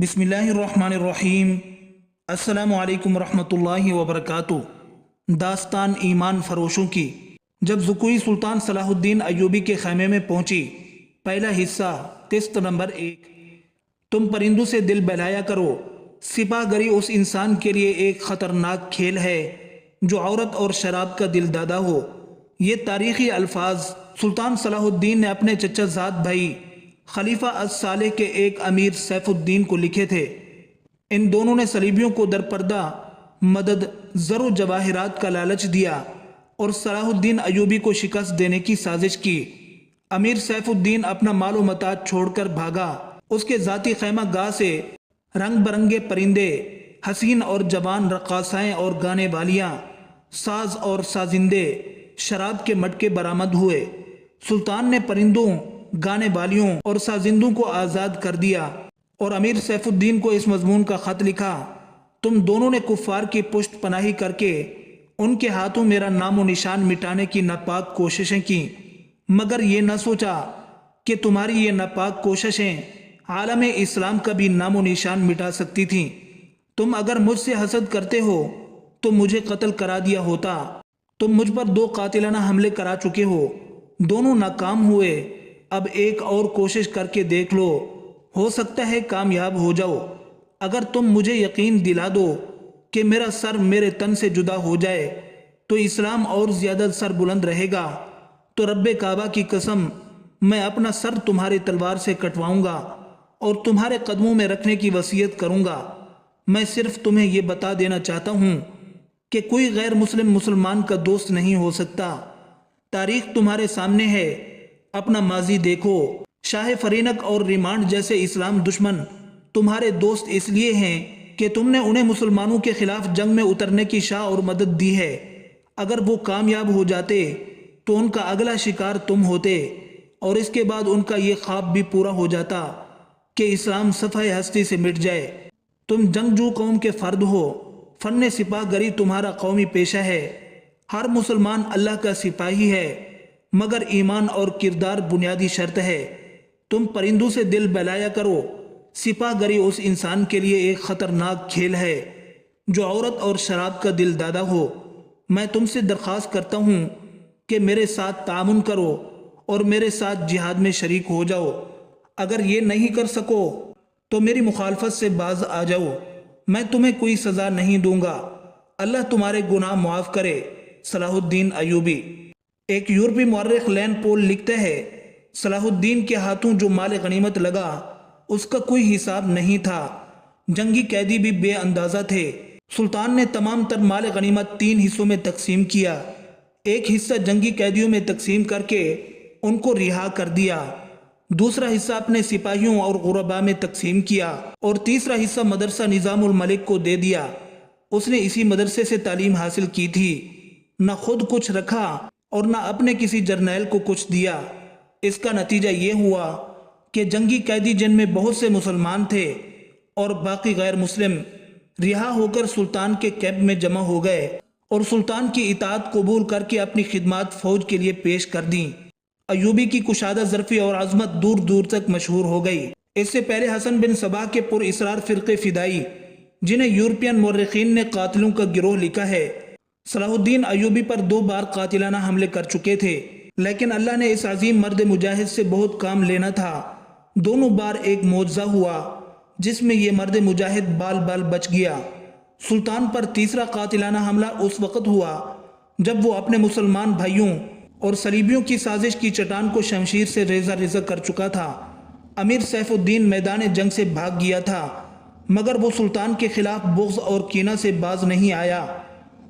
بسم اللہ الرحمن الرحیم۔ السلام علیکم ورحمۃ اللہ وبرکاتہ۔ داستان ایمان فروشوں کی۔ جب زکوی سلطان صلاح الدین ایوبی کے خیمے میں پہنچی۔ پہلا حصہ، قسط نمبر 1۔ تم پرندوں سے دل بہلایا کرو، سپاہ گری اس انسان کے لیے ایک خطرناک کھیل ہے جو عورت اور شراب کا دل دادا ہو۔ یہ تاریخی الفاظ سلطان صلاح الدین نے اپنے چچا زاد بھائی خلیفہ الصالح کے ایک امیر سیف الدین کو لکھے تھے۔ ان دونوں نے صلیبیوں کو درپردہ مدد، زر و جواہرات کا لالچ دیا اور صلاح الدین ایوبی کو شکست دینے کی سازش کی۔ امیر سیف الدین اپنا مال و متاع چھوڑ کر بھاگا۔ اس کے ذاتی خیمہ گاہ سے رنگ برنگے پرندے، حسین اور جوان رقاصائیں اور گانے والیاں، ساز اور سازندے، شراب کے مٹکے برآمد ہوئے۔ سلطان نے پرندوں، گانے والیوں اور سازندوں کو آزاد کر دیا اور امیر سیف الدین کو اس مضمون کا خط لکھا: تم دونوں نے کفار کی پشت پناہی کر کے ان کے ہاتھوں میرا نام و نشان مٹانے کی ناپاک کوششیں کی، مگر یہ نہ سوچا کہ تمہاری یہ ناپاک کوششیں عالم اسلام کا بھی نام و نشان مٹا سکتی تھیں۔ تم اگر مجھ سے حسد کرتے ہو تو مجھے قتل کرا دیا ہوتا۔ تم مجھ پر 2 قاتلانہ حملے کرا چکے ہو، دونوں ناکام ہوئے۔ اب ایک اور کوشش کر کے دیکھ لو، ہو سکتا ہے کامیاب ہو جاؤ۔ اگر تم مجھے یقین دلا دو کہ میرا سر میرے تن سے جدا ہو جائے تو اسلام اور زیادہ سر بلند رہے گا، تو رب کعبہ کی قسم میں اپنا سر تمہاری تلوار سے کٹواؤں گا اور تمہارے قدموں میں رکھنے کی وصیت کروں گا۔ میں صرف تمہیں یہ بتا دینا چاہتا ہوں کہ کوئی غیر مسلم مسلمان کا دوست نہیں ہو سکتا۔ تاریخ تمہارے سامنے ہے، اپنا ماضی دیکھو۔ شاہ فرینک اور ریمانڈ جیسے اسلام دشمن تمہارے دوست اس لیے ہیں کہ تم نے انہیں مسلمانوں کے خلاف جنگ میں اترنے کی شاہ اور مدد دی ہے۔ اگر وہ کامیاب ہو جاتے تو ان کا اگلا شکار تم ہوتے، اور اس کے بعد ان کا یہ خواب بھی پورا ہو جاتا کہ اسلام صفحہ ہستی سے مٹ جائے۔ تم جنگجو قوم کے فرد ہو، فن سپاہ گری تمہارا قومی پیشہ ہے۔ ہر مسلمان اللہ کا سپاہی ہے، مگر ایمان اور کردار بنیادی شرط ہے۔ تم پرندوں سے دل بہلایا کرو، سپاہ گری اس انسان کے لیے ایک خطرناک کھیل ہے جو عورت اور شراب کا دل دادا ہو۔ میں تم سے درخواست کرتا ہوں کہ میرے ساتھ تعاون کرو اور میرے ساتھ جہاد میں شریک ہو جاؤ۔ اگر یہ نہیں کر سکو تو میری مخالفت سے باز آ جاؤ، میں تمہیں کوئی سزا نہیں دوں گا۔ اللہ تمہارے گناہ معاف کرے۔ صلاح الدین ایوبی۔ ایک یورپی مورخ لین پول لکھتا ہے، صلاح الدین کے ہاتھوں جو مال غنیمت لگا اس کا کوئی حساب نہیں تھا۔ جنگی قیدی بھی بے اندازہ تھے۔ سلطان نے تمام تر مال غنیمت 3 حصوں میں تقسیم کیا۔ ایک حصہ جنگی قیدیوں میں تقسیم کر کے ان کو رہا کر دیا، دوسرا حصہ اپنے سپاہیوں اور غرباء میں تقسیم کیا، اور تیسرا حصہ مدرسہ نظام الملک کو دے دیا۔ اس نے اسی مدرسے سے تعلیم حاصل کی تھی۔ نہ خود کچھ رکھا اور نہ اپنے کسی جرنیل کو کچھ دیا۔ اس کا نتیجہ یہ ہوا کہ جنگی قیدی، جن میں بہت سے مسلمان تھے اور باقی غیر مسلم، رہا ہو کر سلطان کے کیمپ میں جمع ہو گئے اور سلطان کی اطاعت قبول کر کے اپنی خدمات فوج کے لیے پیش کر دیں۔ ایوبی کی کشادہ ظرفی اور عظمت دور دور تک مشہور ہو گئی۔ اس سے پہلے حسن بن صباح کے پر اسرار فرقے فدائی، جنہیں یورپین مورخین نے قاتلوں کا گروہ لکھا ہے، صلاح الدین ایوبی پر 2 بار قاتلانہ حملے کر چکے تھے، لیکن اللہ نے اس عظیم مرد مجاہد سے بہت کام لینا تھا۔ دونوں بار ایک معجزہ ہوا جس میں یہ مرد مجاہد بال بال بچ گیا۔ سلطان پر تیسرا قاتلانہ حملہ اس وقت ہوا جب وہ اپنے مسلمان بھائیوں اور صلیبیوں کی سازش کی چٹان کو شمشیر سے ریزہ ریزہ کر چکا تھا۔ امیر سیف الدین میدان جنگ سے بھاگ گیا تھا، مگر وہ سلطان کے خلاف بغض اور کینہ سے باز نہیں آیا۔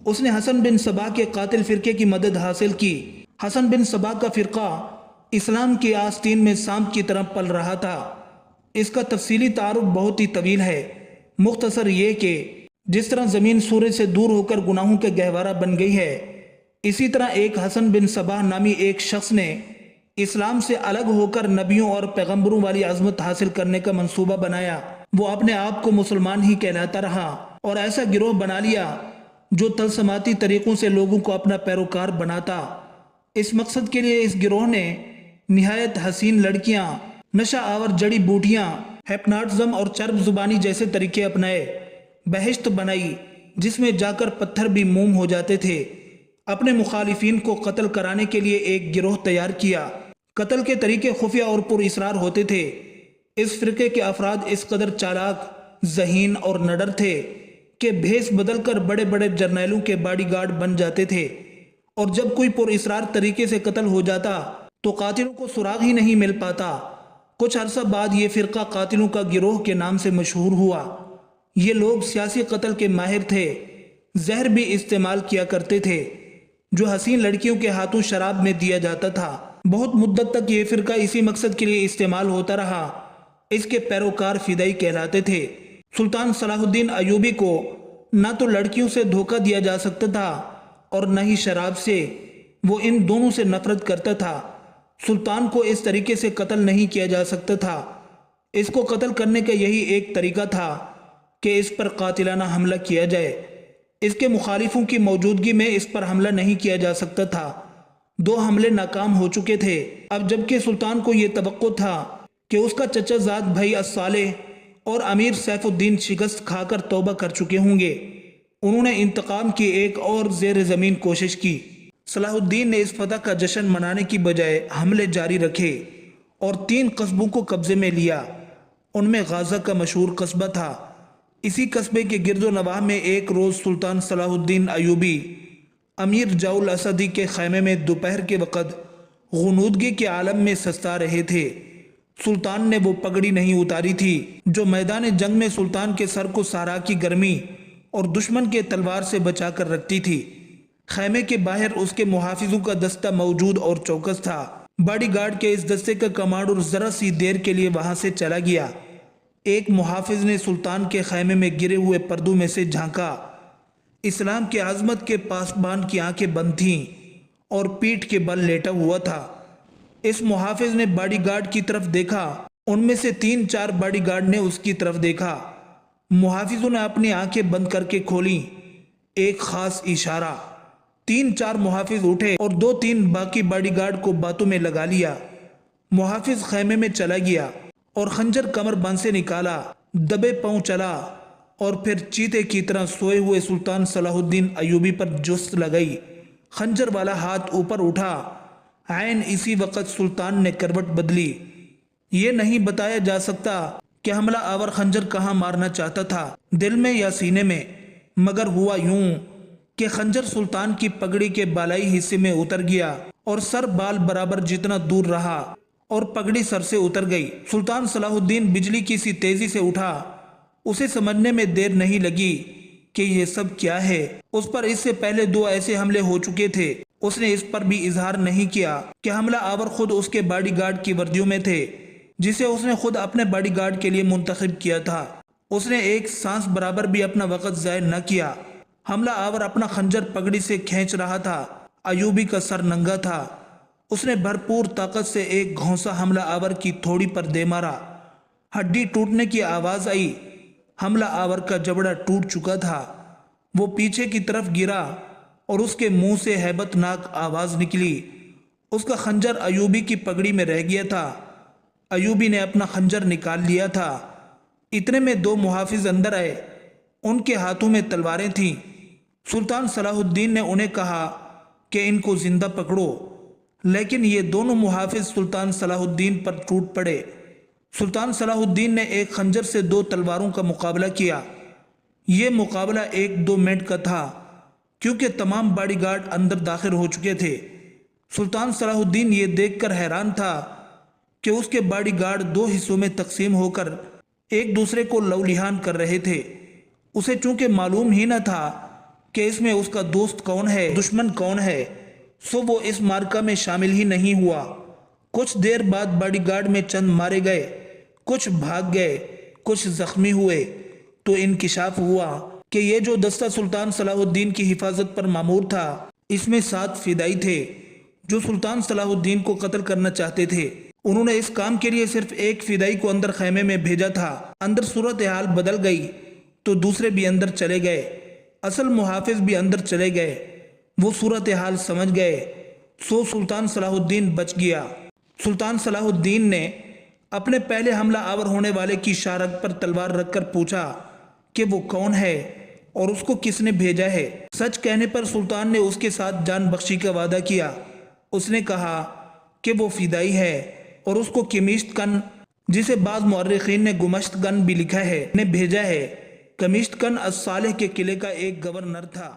اس نے حسن بن صباح کے قاتل فرقے کی مدد حاصل کی۔ حسن بن صباح کا فرقہ اسلام کی آستین میں سانپ کی طرح پل رہا تھا۔ اس کا تفصیلی تعارف بہت ہی طویل ہے، مختصر یہ کہ جس طرح زمین سورج سے دور ہو کر گناہوں کے گہوارہ بن گئی ہے، اسی طرح ایک حسن بن صباح نامی ایک شخص نے اسلام سے الگ ہو کر نبیوں اور پیغمبروں والی عظمت حاصل کرنے کا منصوبہ بنایا۔ وہ اپنے آپ کو مسلمان ہی کہلاتا رہا اور ایسا گروہ بنا لیا جو طلسماتی طریقوں سے لوگوں کو اپنا پیروکار بناتا۔ اس مقصد کے لیے اس گروہ نے نہایت حسین لڑکیاں، نشہ آور جڑی بوٹیاں، ہیپناٹزم اور چرب زبانی جیسے طریقے اپنائے، بہشت بنائی جس میں جا کر پتھر بھی موم ہو جاتے تھے، اپنے مخالفین کو قتل کرانے کے لیے ایک گروہ تیار کیا۔ قتل کے طریقے خفیہ اور پر اسرار ہوتے تھے۔ اس فرقے کے افراد اس قدر چالاک، ذہین اور نڈر تھے کہ بھیس بدل کر بڑے بڑے جرنیلوں کے باڈی گارڈ بن جاتے تھے، اور جب کوئی پر اسرار طریقے سے قتل ہو جاتا تو قاتلوں کو سراغ ہی نہیں مل پاتا۔ کچھ عرصہ بعد یہ فرقہ قاتلوں کا گروہ کے نام سے مشہور ہوا۔ یہ لوگ سیاسی قتل کے ماہر تھے، زہر بھی استعمال کیا کرتے تھے جو حسین لڑکیوں کے ہاتھوں شراب میں دیا جاتا تھا۔ بہت مدت تک یہ فرقہ اسی مقصد کے لیے استعمال ہوتا رہا۔ اس کے پیروکار فدائی کہلاتے تھے۔ سلطان صلاح الدین ایوبی کو نہ تو لڑکیوں سے دھوکہ دیا جا سکتا تھا اور نہ ہی شراب سے۔ وہ ان دونوں سے نفرت کرتا تھا۔ سلطان کو اس طریقے سے قتل نہیں کیا جا سکتا تھا۔ اس کو قتل کرنے کا یہی ایک طریقہ تھا کہ اس پر قاتلانہ حملہ کیا جائے۔ اس کے مخالفوں کی موجودگی میں اس پر حملہ نہیں کیا جا سکتا تھا۔ 2 حملے ناکام ہو چکے تھے۔ اب جبکہ سلطان کو یہ توقع تھا کہ اس کا چچا زاد بھائی الصالح اور امیر سیف الدین شکست کھا کر توبہ کر چکے ہوں گے، انہوں نے انتقام کی ایک اور زیر زمین کوشش کی۔ صلاح الدین نے اس فتح کا جشن منانے کی بجائے حملے جاری رکھے اور 3 قصبوں کو قبضے میں لیا۔ ان میں غازہ کا مشہور قصبہ تھا۔ اسی قصبے کے گرد و نواح میں ایک روز سلطان صلاح الدین ایوبی امیر جاؤ الاسدی کے خیمے میں دوپہر کے وقت غنودگی کے عالم میں سستا رہے تھے۔ سلطان نے وہ پگڑی نہیں اتاری تھی جو میدان جنگ میں سلطان کے سر کو صحرا کی گرمی اور دشمن کے تلوار سے بچا کر رکھتی تھی۔ خیمے کے باہر اس کے محافظوں کا دستہ موجود اور چوکس تھا۔ باڈی گارڈ کے اس دستے کا کمانڈر ذرا سی دیر کے لیے وہاں سے چلا گیا۔ ایک محافظ نے سلطان کے خیمے میں گرے ہوئے پردوں میں سے جھانکا۔ اسلام کے عظمت کے پاسبان کی آنکھیں بند تھیں اور پیٹھ کے بل لیٹا ہوا تھا۔ اس محافظ نے باڈی گارڈ کی طرف دیکھا۔ ان میں سے 3-4 باڈی گارڈ نے اس کی طرف دیکھا۔ محافظوں نے اپنی آنکھیں بند کر کے کھولیں۔ ایک خاص اشارہ۔ 3-4 محافظ اٹھے اور 2-3 باقی باڈی گارڈ کو باتوں میں لگا لیا۔ محافظ خیمے میں چلا گیا اور خنجر کمر بند سے نکالا، دبے پاؤں چلا اور پھر چیتے کی طرح سوئے ہوئے سلطان صلاح الدین ایوبی پر جست لگائی۔ خنجر والا ہاتھ اوپر اٹھا۔ عین اسی وقت سلطان نے کروٹ بدلی۔ یہ نہیں بتایا جا سکتا کہ حملہ آور خنجر کہاں مارنا چاہتا تھا، دل میں یا سینے میں، مگر ہوا یوں کہ خنجر سلطان کی پگڑی کے بالائی حصے میں اتر گیا اور سر بال برابر جتنا دور رہا اور پگڑی سر سے اتر گئی۔ سلطان صلاح الدین بجلی کی سی تیزی سے اٹھا۔ اسے سمجھنے میں دیر نہیں لگی کہ یہ سب کیا ہے۔ اس پر اس سے پہلے 2 ایسے حملے ہو چکے تھے۔ اس نے اس پر بھی اظہار نہیں کیا کہ حملہ آور خود اس کے باڈی گارڈ کی وردیوں میں تھے جسے اس نے خود اپنے باڈی گارڈ کے لیے منتخب کیا تھا۔ اس نے ایک سانس برابر بھی اپنا وقت ضائع نہ کیا۔ حملہ آور اپنا خنجر پگڑی سے کھینچ رہا تھا۔ ایوبی کا سر ننگا تھا۔ اس نے بھرپور طاقت سے ایک گھونسا حملہ آور کی تھوڑی پر دے مارا۔ ہڈی ٹوٹنے کی آواز آئی۔ حملہ آور کا جبڑا ٹوٹ چکا تھا۔ وہ پیچھے کی طرف گرا اور اس کے منہ سے ہیبت ناک آواز نکلی۔ اس کا خنجر ایوبی کی پگڑی میں رہ گیا تھا۔ ایوبی نے اپنا خنجر نکال لیا تھا۔ اتنے میں 2 محافظ اندر آئے۔ ان کے ہاتھوں میں تلواریں تھیں۔ سلطان صلاح الدین نے انہیں کہا کہ ان کو زندہ پکڑو، لیکن یہ دونوں محافظ سلطان صلاح الدین پر ٹوٹ پڑے۔ سلطان صلاح الدین نے ایک خنجر سے 2 تلواروں کا مقابلہ کیا۔ یہ مقابلہ 1-2 منٹ کا تھا کیونکہ تمام باڈی گارڈ اندر داخل ہو چکے تھے۔ سلطان صلاح الدین یہ دیکھ کر حیران تھا کہ اس کے باڈی گارڈ 2 حصوں میں تقسیم ہو کر ایک دوسرے کو لہو کر رہے تھے۔ اسے چونکہ معلوم ہی نہ تھا کہ اس میں اس کا دوست کون ہے، دشمن کون ہے، سو وہ اس مارکہ میں شامل ہی نہیں ہوا۔ کچھ دیر بعد باڈی گارڈ میں چند مارے گئے، کچھ بھاگ گئے، کچھ زخمی ہوئے، تو انکشاف ہوا کہ یہ جو دستہ سلطان صلاح الدین کی حفاظت پر مامور تھا، اس میں 7 فدائی تھے جو سلطان صلاح الدین کو قتل کرنا چاہتے تھے۔ انہوں نے اس کام کے لیے صرف ایک فدائی کو اندر خیمے میں بھیجا تھا۔ اندر صورتحال بدل گئی تو دوسرے بھی اندر چلے گئے، اصل محافظ بھی اندر چلے گئے۔ وہ صورتحال سمجھ گئے، سو سلطان صلاح الدین بچ گیا۔ سلطان صلاح الدین نے اپنے پہلے حملہ آور ہونے والے کی شارک پر تلوار رکھ کر پوچھا کہ وہ کون ہے اور اس کو کس نے بھیجا ہے۔ سچ کہنے پر سلطان نے اس کے ساتھ جان بخشی کا وعدہ کیا۔ اس نے کہا کہ وہ فدائی ہے اور اس کو کمیشت کن، جسے بعض مورخین نے گمشت کن بھی لکھا ہے، نے بھیجا ہے۔ کمیشت کن الصالح کے قلعے کا ایک گورنر تھا۔